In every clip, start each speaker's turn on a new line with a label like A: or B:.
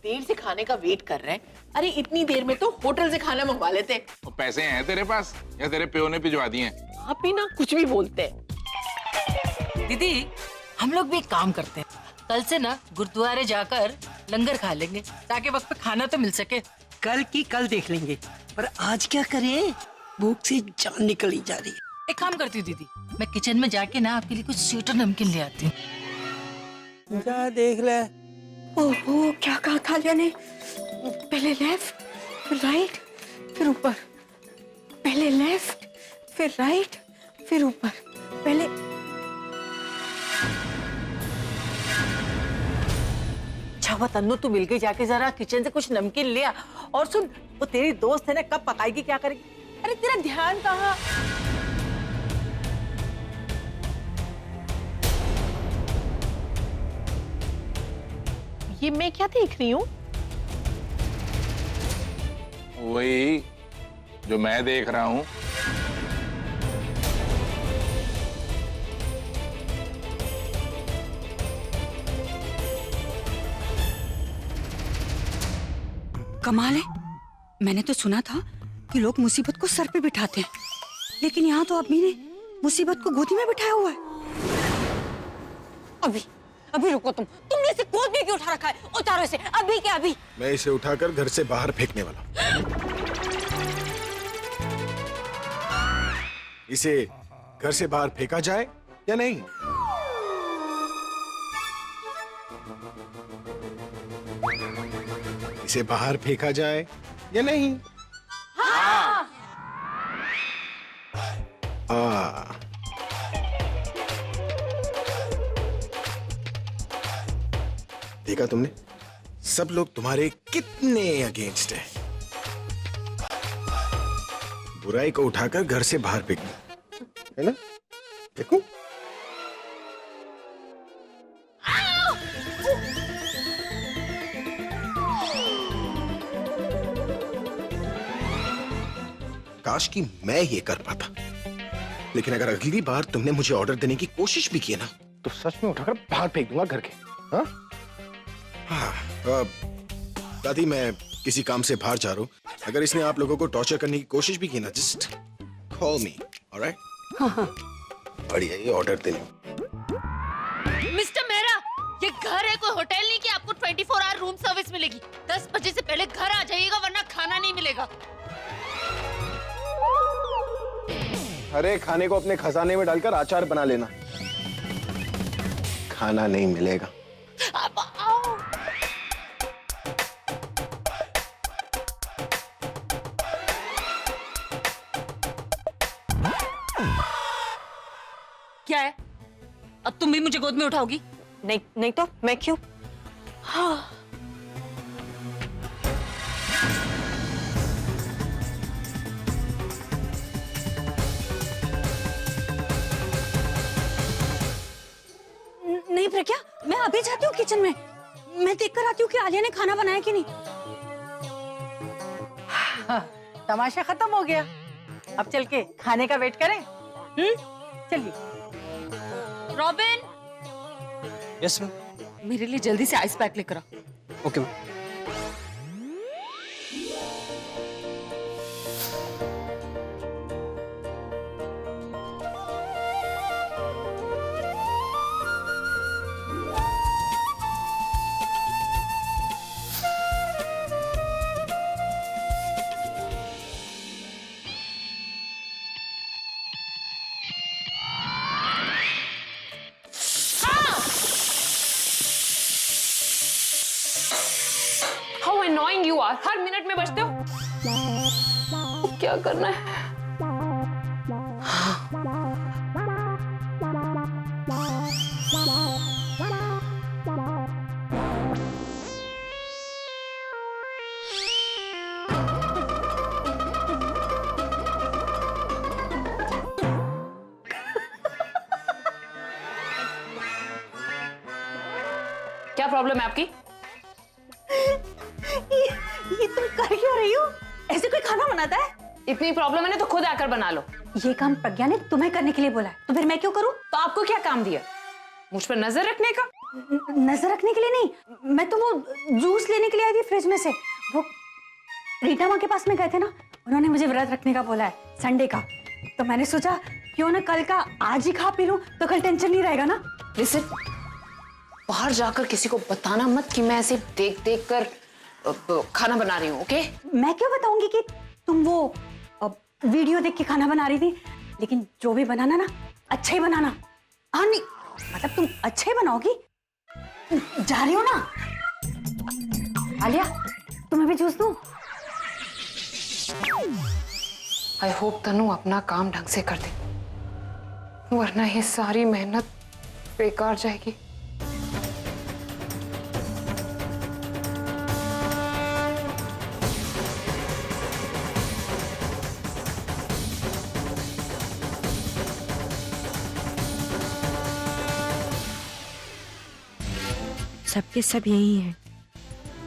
A: देर से खाने का वेट कर रहे हैं। अरे इतनी देर में तो होटल से खाना मंगवा लेते।
B: तो पैसे हैं तेरे पास या तेरे प्यो ने भिजवा दिए?
A: आप भी ना कुछ भी बोलते हैं।
C: दीदी हम लोग भी एक काम करते हैं, कल से ना गुरुद्वारे जाकर लंगर खा लेंगे ताकि वक्त पे खाना तो मिल सके।
D: कल की कल देख लेंगे, पर आज क्या करें, भूख से जान निकली जा रही है।
C: एक काम करती हूँ दीदी, मैं किचन में जाके ना आपके लिए कुछ स्वीट और नमकीन ले आती हूँ।
D: जा देख ले।
E: ओहो, क्या कहा था ने? पहले लेफ्ट फिर राइट फिर ऊपर, पहले लेफ्ट फिर राइट फिर ऊपर, पहले
C: अच्छा तन्नू तू मिल गई, जाके जरा किचन से कुछ नमकीन ले आ। और सुन, वो तेरी दोस्त है ना, कब पकाएगी क्या करेगी? अरे तेरा ध्यान कहाँ?
A: ये मैं क्या देख रही हूँ?
B: वही जो मैं देख रहा हूँ।
E: कमाल है। मैंने तो सुना था कि लोग मुसीबत को सर पे बिठाते हैं, लेकिन यहाँ तो अभी ने मुसीबत को गोदी में बिठाया हुआ है। अभी अभी रुको, तुमने इसे गोद में क्यों उठा रखा है? उतारो इसे अभी के अभी।
F: मैं इसे उठाकर घर से बाहर फेंकने वाला हूं। इसे घर से बाहर फेंका जाए या नहीं? इसे बाहर फेंका जाए या नहीं? हाँ। देखा तुमने, सब लोग तुम्हारे कितने अगेंस्ट है। बुराई को उठाकर घर से बाहर फेंक दो, है ना? देखो काश कि मैं ये कर पाता, लेकिन अगर अगली बार तुमने मुझे ऑर्डर देने की कोशिश भी की ना, तो सच में उठाकर बाहर फेंक दूंगा घर के। हाँ? दादी, मैं किसी काम से बाहर जा रहा हूँ। अगर इसने आप लोगों को टॉर्चर करने की कोशिश भी की ना, जस्ट कॉल मी, ऑलराइट? बढ़िया, ये ऑर्डर देने।
G: मिस्टर मेहरा, ये घर है, कोई होटल नहीं कि आपको 24 आवर रूम सर्विस मिलेगी। 10 बजे से पहले घर आ जाइएगा वरना खाना नहीं मिलेगा।
F: अरे खाने को अपने खजाने में डालकर अचार बना लेना, खाना नहीं मिलेगा।
G: क्या है, अब तुम भी मुझे गोद में उठाओगी?
E: नहीं तो मैं क्यों?
A: हाँ।
E: नहीं प्रज्ञा, मैं अभी जाती हूँ किचन में। मैं देख कर आती हूँ कि आलिया ने खाना बनाया कि नहीं।
C: तमाशा खत्म हो गया, अब चल के खाने का वेट करें। चलिए।
G: Robin,
D: yes ma'am.
G: मेरे लिए जल्दी से आइस पैक लेकर आ।
D: Okay ma'am.
G: How annoying you are! हर मिनट में बजते हो। क्या करना है? क्या प्रॉब्लम है आपकी?
E: ये तुम कर क्यों रही हो? ऐसे कोई खाना बनाता है?
G: इतनी प्रॉब्लम है ना तो खुद आकर बना लो।
E: ये काम प्रज्ञा ने तुम्हें करने के लिए बोला है, तो फिर मैं क्यों करूं?
G: तो आपको क्या काम दिया? मुझ पर नजर रखने का?
E: नजर रखने के लिए नहीं, मैं तो वो जूस लेने के लिए आई थी फ्रिज में से। वो रीटा माँ के पास में गए थे ना, उन्होंने मुझे व्रत रखने का बोला है संडे का, तो मैंने सोचा क्यों ना कल का आज ही खा पी लूं, तो कल टेंशन नहीं रहेगा ना।
A: लिसन, बाहर जाकर किसी को बताना मत कि मैं ऐसे देख देख कर खाना बना रही हूँ, ओके?
E: मैं क्यों बताऊंगी कि तुम वो वीडियो देख के खाना बना रही थी, लेकिन जो भी बनाना ना अच्छा ही बनाना। हाँ नहीं मतलब तुम अच्छे ही बनाओगी। जा रही हो ना आलिया, तुम्हें भी जूस दूं?
A: आई होप तनु अपना काम ढंग से कर दे, वरना ये सारी मेहनत बेकार जाएगी।
H: सबके सब यही हैं,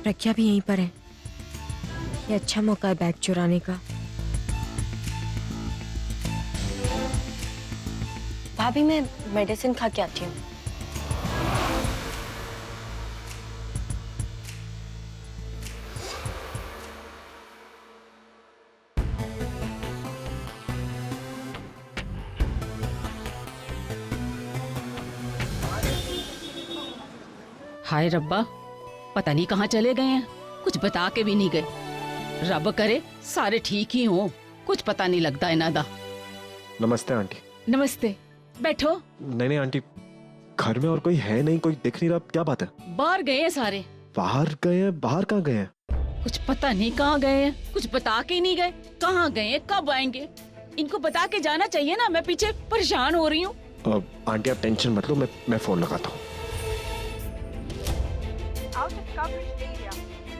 H: प्रज्ञा भी यहीं पर है। ये अच्छा मौका है बैग चुराने का। भाभी मैं मेडिसिन खा के आती हूँ।
I: हाय रब्बा, पता नहीं कहाँ चले गए हैं, कुछ बता के भी नहीं गए। रब करे सारे ठीक ही हों, कुछ पता नहीं लगता इन्हां दा।
J: नमस्ते आंटी।
I: नमस्ते, बैठो।
J: नहीं आंटी, घर में और कोई है नहीं, कोई दिख नहीं रहा, क्या बात है?
I: बाहर गए हैं सारे।
J: बाहर गए हैं? बाहर कहाँ गए हैं?
I: कुछ पता नहीं कहाँ गए हैं, कुछ बता के नहीं गए। कहाँ गए हैं, कब आएंगे, इनको बता के जाना चाहिए ना। मैं पीछे परेशान हो रही हूँ।
J: आंटी आप टेंशन मत लो, मैं फोन लगाता हूँ।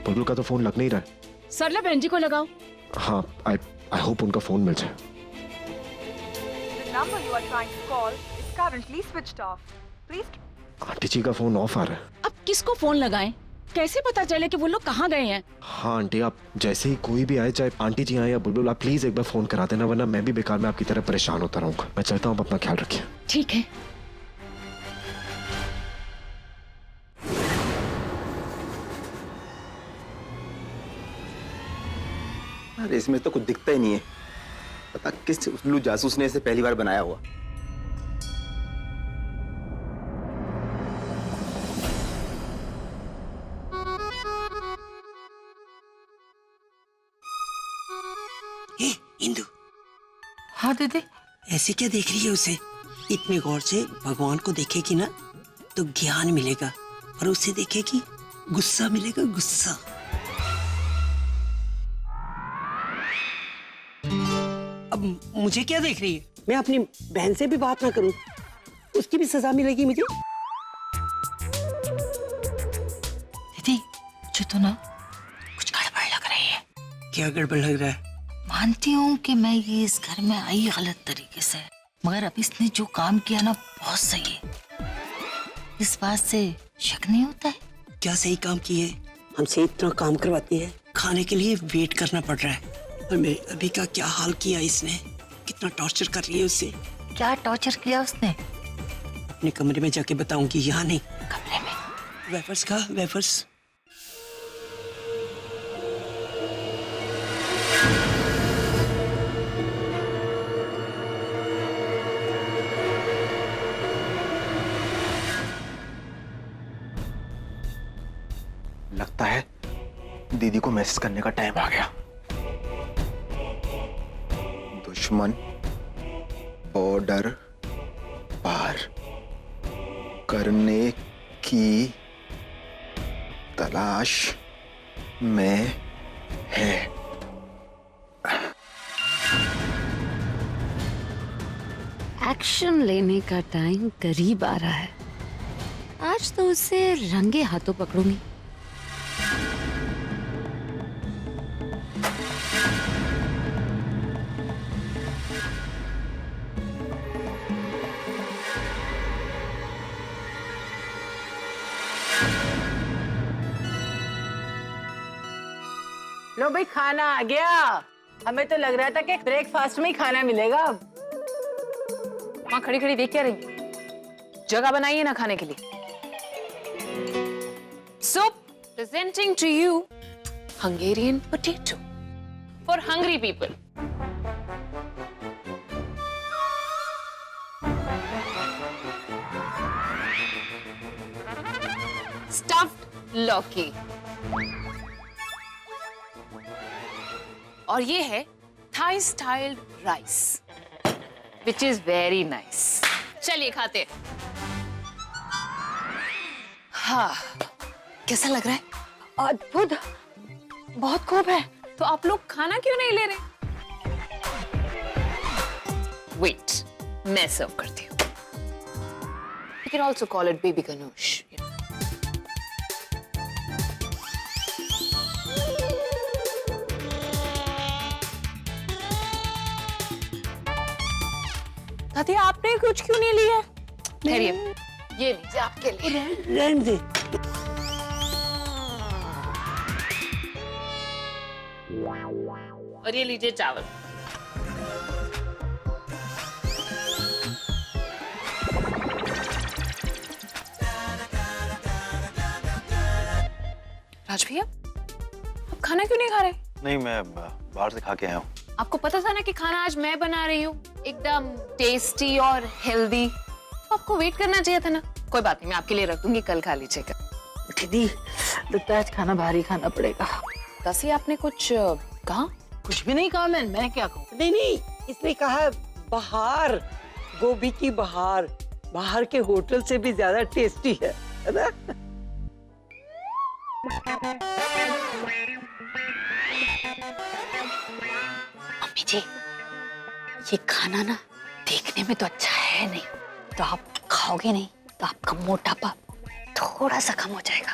J: बुलबुल का तो फोन लग नहीं रहा है।
I: सरला बहन जी को लगाओ।
J: हाँ, आई होप उनका फोन मिल जाए। आंटी जी का फोन ऑफ आ रहा है।
I: अब किसको फोन लगाएं? कैसे पता चले कि वो लोग कहाँ गए हैं?
J: हाँ आंटी, आप जैसे ही कोई भी आए, चाहे आंटी जी आए या बुलबुल, आप प्लीज एक बार फोन करा देना, वरना मैं भी बेकार में आपकी तरह परेशान होता रहूंगा। मैं चलता हूँ, अपना ख्याल रखिए।
I: ठीक है।
K: अरे इसमें तो कुछ दिखता ही नहीं है, पता किस उल्लू जासूस ने इसे पहली बार बनाया हुआ।
D: इंदु।
C: हाँ दीदी।
D: ऐसे क्या देख रही है उसे? इतने गौर से भगवान को देखेगी ना तो ज्ञान मिलेगा, और उसे देखेगी गुस्सा मिलेगा, गुस्सा। अब मुझे क्या देख रही है? मैं अपनी बहन से भी बात ना करूं, उसकी भी सजा मिलेगी मुझे।
G: दीदी मुझे तो ना कुछ गड़बड़ लग रही है।
D: क्या गड़बड़ लग रहा है?
G: मानती हूँ कि मैं ये इस घर में आई गलत तरीके से, मगर अब इसने जो काम किया ना बहुत सही है। इस बात से शक नहीं होता है?
D: क्या सही काम किए? हमसे इतना काम करवाती है, खाने के लिए वेट करना पड़ रहा है, और मैं अभी का क्या हाल किया इसने, कितना टॉर्चर कर रही है उससे।
G: क्या टॉर्चर किया उसने?
D: अपने कमरे में जाके बताऊंगी, यहाँ नहीं।
G: कमरे में?
D: वेफर्स का वेफर्स।
K: लगता है दीदी को मैसेज करने का टाइम आ गया। दुश्मन बॉर्डर पार करने की तलाश में है।
G: एक्शन लेने का टाइम करीब आ रहा है। आज तो उसे रंगे हाथों पकड़ूंगी।
C: लो भाई, खाना आ गया। हमें तो लग रहा था कि ब्रेकफास्ट में ही खाना मिलेगा।
A: वहाँ खड़ी खड़ी देख क्या रही? जगह बनाई है ना खाने के लिए। So, presenting to you Hungarian potato for hungry people. Stuffed लौकी। और ये है Thai styled rice, which is very nice. चलिए खाते। हाँ, कैसा लग रहा है?
E: अद्भुत, बहुत खूब है।
A: तो आप लोग खाना क्यों नहीं ले रहे? Wait, मैं सर्व करती हूँ। You can also call it baby ganoush. दादी आपने कुछ क्यों नहीं लिया? ठहरिए, ये लीजिए आपके लिए।
D: रहने दे।
A: और ये लीजिए चावल। राज भैया, आप खाना क्यों नहीं खा रहे?
K: नहीं, मैं बाहर से खा के आया हूँ।
A: आपको पता था ना कि खाना आज मैं बना रही हूँ, एकदम टेस्टी और हेल्दी। तो आपको वेट करना चाहिए था ना। कोई बात नहीं, मैं आपके लिए रख दूंगी, कल खा लीजिएगा।
C: दीदी, लगता है आज खाना भारी खाना पड़ेगा।
A: दसी, आपने कुछ कहा?
C: कुछ भी नहीं कहा मैं क्या कहूँ?
D: नहीं, इसने कहा बहार, गोभी की बहार, बाहर के होटल से भी ज्यादा टेस्टी है ना?
E: मम्मी जी, ये खाना ना देखने में तो अच्छा है नहीं, तो आप खाओगे नहीं तो आपका मोटापा थोड़ा सा कम हो जाएगा।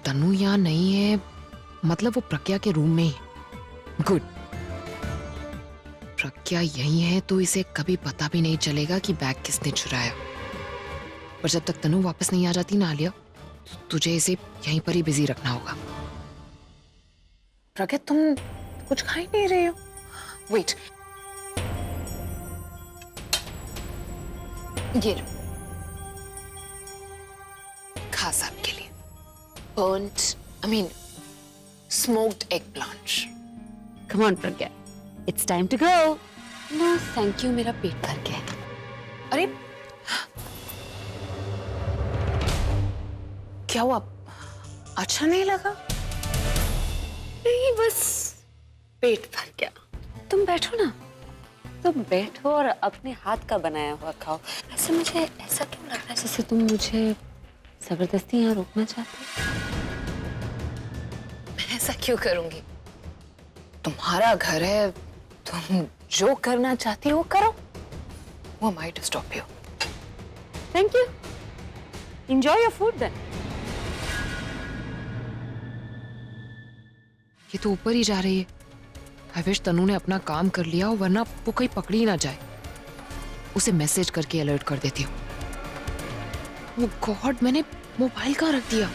A: तनु यहाँ नहीं है, मतलब वो प्रज्ञा के रूम में ही। गुड। प्रज्ञा यही है तो इसे कभी पता भी नहीं चलेगा कि बैग किसने चुराया। पर जब तक तनु वापस नहीं आ जाती ना आलिया, तुझे इसे यहीं पर ही बिजी रखना होगा। प्रज्ञा, तुम कुछ खा ही नहीं रही हो। वेट, ये लो, खास आपके लिए। smoked eggplant.
E: Come on, Pragya. It's time to go. No, thank you. मेरा पेट भर गया है।
A: अरे, क्या हुआ? अच्छा नहीं लगा?
E: नहीं, बस पेट भर गया। तुम बैठो ना। तुम बैठो और अपने हाथ का बनाया हुआ खाओ। ऐसे मुझे ऐसा क्यों लग रहा है जैसे तुम मुझे जबरदस्ती यहाँ रोकना चाहते हो?
A: मैं ऐसा क्यों करूंगी? तुम्हारा घर है, तुम जो करना चाहती हो करो। Who am I to stop you?
E: Thank you. Enjoy your food then.
A: ये तो ऊपर ही जा रही है। I wish तनु ने अपना काम कर लिया हो, वरना वो कहीं पकड़ी ना जाए। उसे मैसेज करके अलर्ट कर देती हूँ। वो गॉड, मैंने मोबाइल कहाँ रख दिया?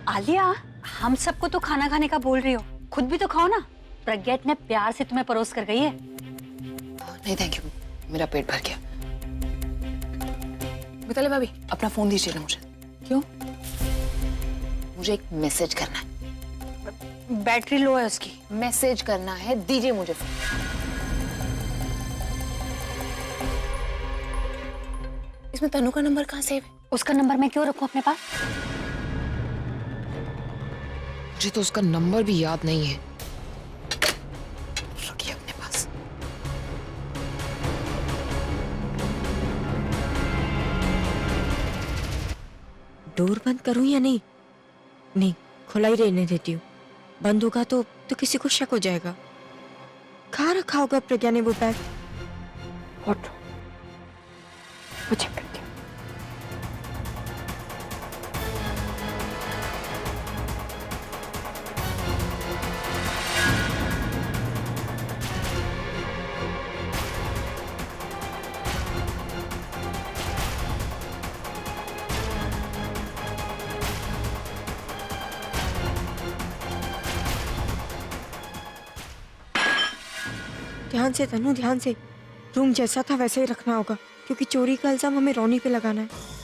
E: आलिया, हम सबको तो खाना खाने का बोल रही हो, खुद भी तो खाओ ना। प्रज्ञा इतने प्यार से तुम्हें परोस कर गई है।
A: नहीं थैंक यू, मेरा पेट भर गया। मिताली भाभी, अपना फोन दीजिए ना मुझे। क्यों? मुझे एक मैसेज करना है।
E: बैटरी लो है उसकी।
A: मैसेज करना है, दीजिए मुझे फोन। इसमें तनु का नंबर कहाँ सेव है?
E: उसका नंबर मैं क्यों रखूं अपने पास?
A: मुझे तो उसका नंबर भी याद नहीं है। रखिए अपने पास।
H: डोर बंद करूं या नहीं? नहीं, खुला ही रहने देती हूँ। बंद होगा तो किसी को शक हो जाएगा। कहाँ रखा होगा प्रज्ञा ने वो बैग?
E: मुझे करती हूँ।
H: ध्यान से तनु, ध्यान से। रूम जैसा था वैसे ही रखना होगा। क्योंकि चोरी का इल्जाम हमें रोनी पे लगाना है।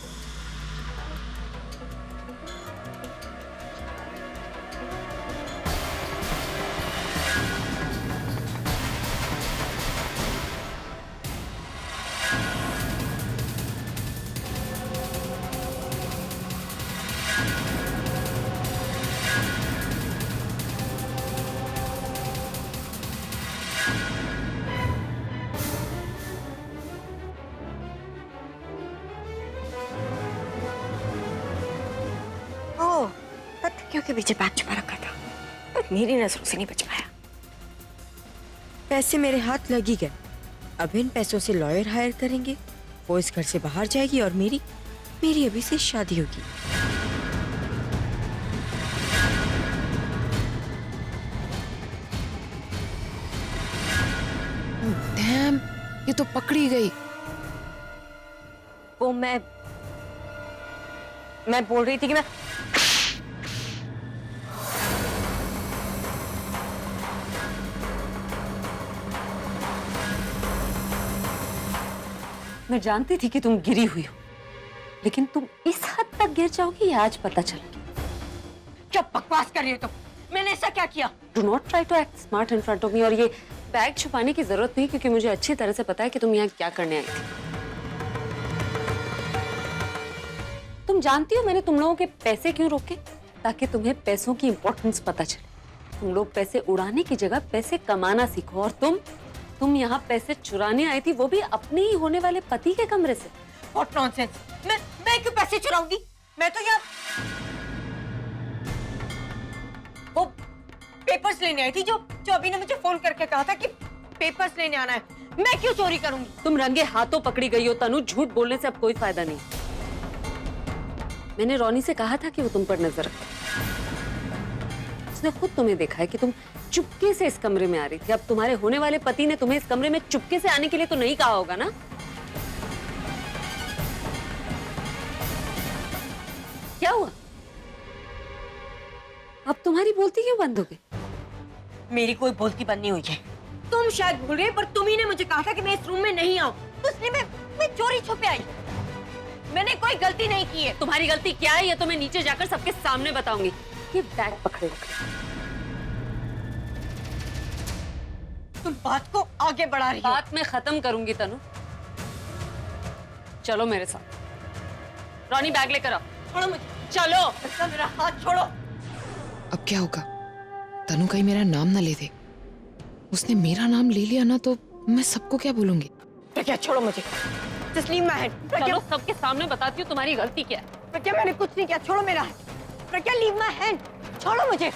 H: ओह, पत्तियों के पीछे बैग छुपा रखा था, पर मेरी नजरों से नहीं बच पाया। पैसे मेरे हाथ लग ही गए। अब इन पैसों से लॉयर हायर करेंगे, वो इस घर से बाहर जाएगी और मेरी अभी से शादी होगी।
A: डैम, ये तो पकड़ी गई।
H: वो मैं बोल रही थी कि
E: मैं जानती थी कि तुम गिरी हुई हो, लेकिन तुम इस हद तक गिर जाओगी ये आज पता चला। क्या बकवास कर रही हो तुम? मैंने ऐसा क्या किया? Do not try to act smart in front of me. और ये बैग छुपाने की जरूरत नहीं, क्योंकि मुझे अच्छी तरह से पता है कि तुम यहाँ क्या करने आई थी। तुम जानती हो मैंने तुम लोगों के पैसे क्यों रोके? ताकि तुम्हें पैसों की इंपॉर्टेंस पता चले। तुम लोग पैसे उड़ाने की जगह पैसे कमाना सीखो। और तुम यहाँ पैसे चुराने आई थी, वो भी अपने ही होने वाले पति के कमरे से। What nonsense! मैं क्यों पैसे चुराऊंगी? मैं तो यहाँ वो पेपर्स लेने आई थी जो अभी ने मुझे फोन करके कहा था कि पेपर्स लेने आना है। मैं क्यों चोरी करूंगी? तुम रंगे हाथों पकड़ी गई हो तनु। झूठ बोलने से अब कोई फायदा नहीं। मैंने रोनी से कहा था कि वो तुम पर नजर रखे। उसने खुद तुम्हें देखा है कि तुम चुपके से इस कमरे में आ रही थी। अब तुम्हारे होने वाले पति ने तुम्हें इस कमरे में चुपके से आने के लिए तो नहीं कहा होगा ना? क्या हुआ? अब तुम्हारी बोलती क्यों बंद हो गई? मेरी कोई बोलती बंद नहीं हुई है। तुम शायद भूल गए, पर तुम ही ने मुझे कहा था कि मैं इस रूम में नहीं आऊं, तो इसलिए मैं चोरी छुपे आई। मैंने कोई गलती नहीं की है। तुम्हारी गलती क्या है ये तो मैं नीचे जाकर सबके सामने बताऊंगी। ये बैग पकड़े रखे। तुम बात को आगे बढ़ा रही हो। बात मैं खत्म करूंगी तनु। चलो मेरे साथ। रोनी बैग लेकर आओ। छोड़ो मुझे। चलो। मेरा हाथ छोड़ो।
A: अब क्या होगा? तनु कहीं मेरा नाम ना ले दे। उसने मेरा नाम ले लिया ना तो मैं सबको क्या बोलूंगी?
E: क्या? छोड़ो मुझे। तस्लीम महन।
I: चलो सबके सामने बताती हूँ तुम्हारी गलती क्या है।
E: प्रज्ञा, मैंने कुछ नहीं किया। छोड़ो मेरा हाथ। प्रज्ञा, लीव माय हैंड। छोड़ो मुझे।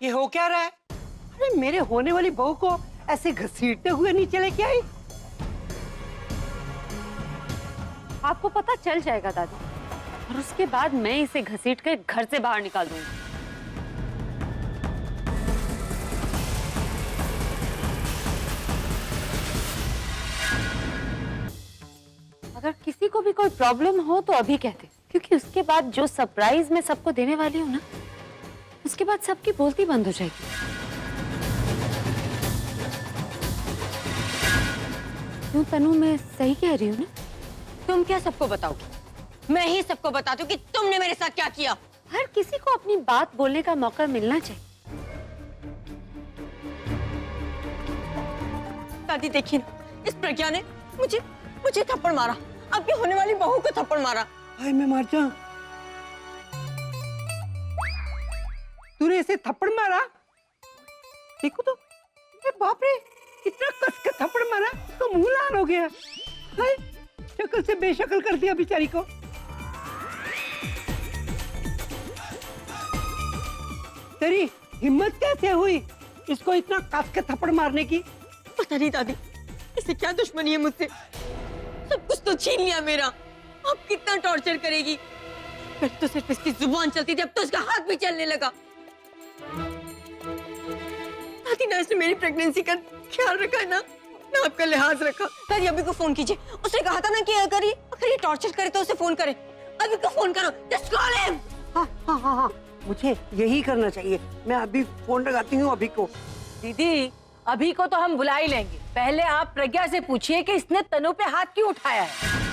C: ये हो क्या रहा है? अरे मेरे होने वाली बहू को ऐसे घसीटते हुए नीचे लेके आई।
I: आपको पता चल जाएगा दादी, और उसके बाद मैं इसे घसीट कर घर से बाहर निकाल दूंगी। अगर किसी को भी कोई प्रॉब्लम हो तो अभी कहते, क्योंकि उसके बाद जो सरप्राइज मैं सबको देने वाली हूँ ना, उसके बाद सबकी बोलती बंद हो जाएगी। क्यों तनु, मैं सही कह रही हूँ ना?
E: तुम क्या सबको बताओगी? मैं ही सबको बताती हूँ कि तुमने मेरे साथ क्या किया।
I: हर किसी को अपनी बात बोलने का मौका मिलना चाहिए।
E: दादी देखिए ना, इस प्रज्ञा ने मुझे थप्पड़ मारा। अब होने वाली बहू को थप्पड़ मारा।
C: हाय मैं मर जाऊं। तूने इसे थप्पड़ मारा? देखो तो, ये बाप रे, इतना कस के थप्पड़ मारा तो मुंह लाल हो गया। हाय, शक्ल से बेशक्ल कर दिया बेचारी को। तेरी हिम्मत कैसे हुई इसको इतना कस के थप्पड़ मारने की?
E: पता नहीं दादी, इसे क्या दुश्मनी है मुझसे। सब कुछ तो छीन लिया मेरा। अब कितना टॉर्चर करेगी? पहले तो सिर्फ इसकी जुबान चलती थी, अब तो इसका हाथ भी चलने लगा। दादी ना इसने मेरी प्रेगनेंसी का ख्याल रखा है ना आपका लिहाज रखा। दादी अभी को फोन कीजिए। उसने कहा था ना कि अगर ये टॉर्चर करे तो उसे फोन करे। अभी को फोन करो। Just call him.
C: हाँ हाँ हाँ हाँ, मुझे यही करना चाहिए। मैं अभी फोन लगाती हूँ अभी को।
L: दीदी अभी को तो हम बुला ही लेंगे, पहले आप प्रज्ञा से पूछिए कि इसने तनु पे हाथ क्यों उठाया है।